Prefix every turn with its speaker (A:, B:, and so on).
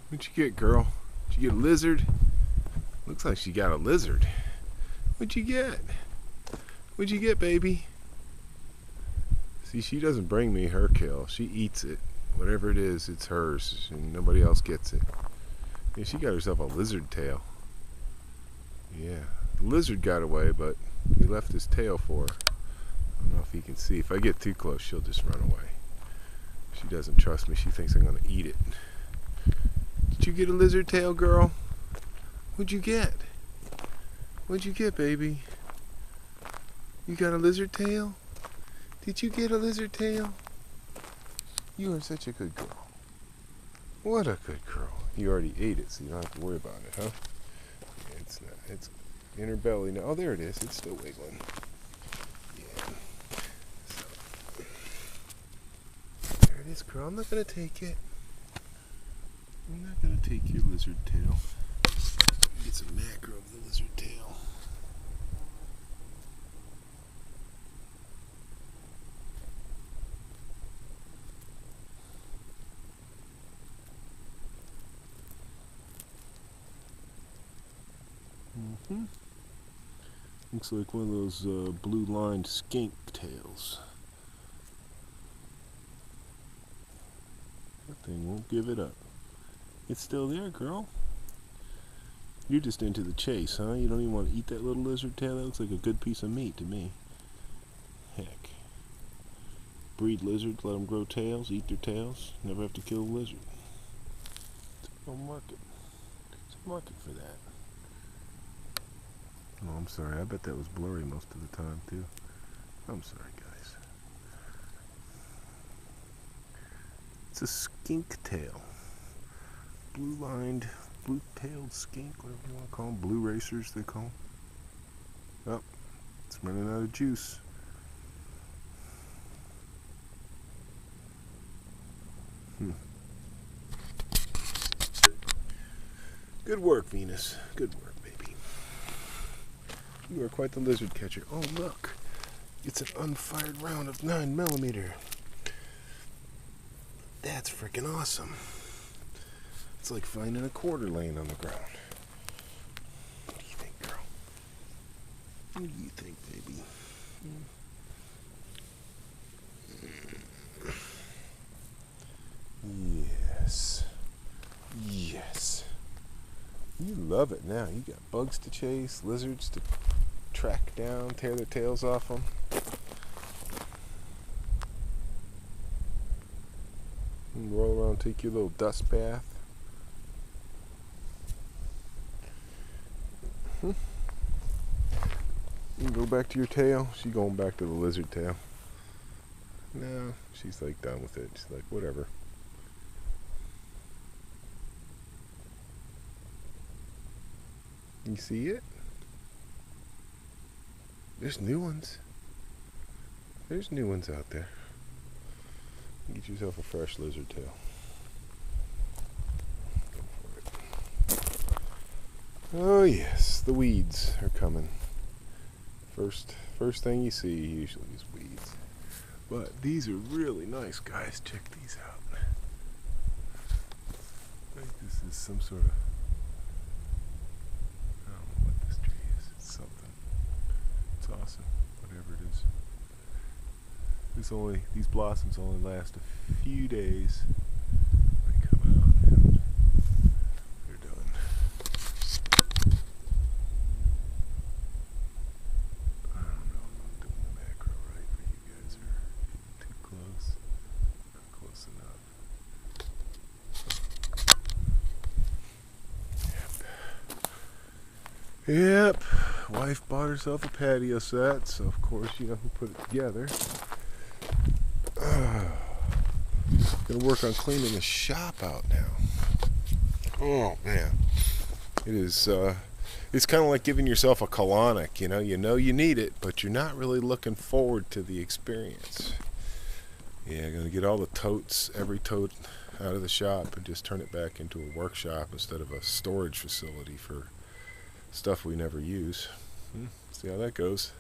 A: What'd you get, girl? Did you get a lizard? Looks like she got a lizard. What'd you get? What'd you get, baby? See, she doesn't bring me her kill. She eats it. Whatever it is, it's hers, and nobody else gets it. Yeah, she got herself a lizard tail. Yeah, the lizard got away, but he left his tail for her. I don't know if he can see. If I get too close, she'll just run away. She doesn't trust me. She thinks I'm going to eat it. Did you get a lizard tail, girl? What'd you get? What'd you get, baby? You got a lizard tail? Did you get a lizard tail? You are such a good girl. What a good girl. You already ate it, so you don't have to worry about it, huh? Yeah, it's not. It's in her belly now. Oh, there it is. It's still wiggling. Yeah. So, there it is, girl. I'm not going to take it. I'm not going to take your lizard tail. Get some macro of the lizard tail. Looks like one of those blue-lined skink tails. That thing won't give it up. It's still there, girl. You're just into the chase, huh? You don't even want to eat that little lizard tail? That looks like a good piece of meat to me. Heck. Breed lizards, let them grow tails, eat their tails, never have to kill a lizard. It's a market. It's a market for that. Oh, I'm sorry. I bet that was blurry most of the time, too. I'm sorry, guys. It's a skink tail. Blue-lined, blue-tailed skink, whatever you want to call them. Blue racers, they call them. Oh, it's running out of juice. Good work, Venus. Good work, baby. You are quite the lizard catcher. Oh, look. It's an unfired round of 9mm. That's freaking awesome. It's like finding a quarter laying on the ground. What do you think, girl? What do you think, baby? Yes. Yes. You love it now. You got bugs to chase, lizards to track down, tear their tails off them. And roll around, take your little dust bath. You can go back to your tail. She's going back to the lizard tail. No, she's like done with it. She's like, whatever. You see it? There's new ones. There's new ones out there. Get yourself a fresh lizard tail. Go for it. Oh yes, the weeds are coming. First thing you see usually is weeds. But these are really nice, guys. Check these out. I think this is some sort of, I don't know what this tree is. It's something. It's awesome. Whatever it is. These blossoms only last a few days. They come out and they're done. I don't know if I'm doing the macro right for you guys or getting too close. Not close enough. Yep. Wife bought herself a patio set, so of course you know who put it together. Gonna work on cleaning the shop out now. Oh man, it is. It's kind of like giving yourself a colonic. You know you need it, but you're not really looking forward to the experience. Yeah, gonna get all the totes, every tote out of the shop, and just turn it back into a workshop instead of a storage facility for stuff we never use. See how that goes.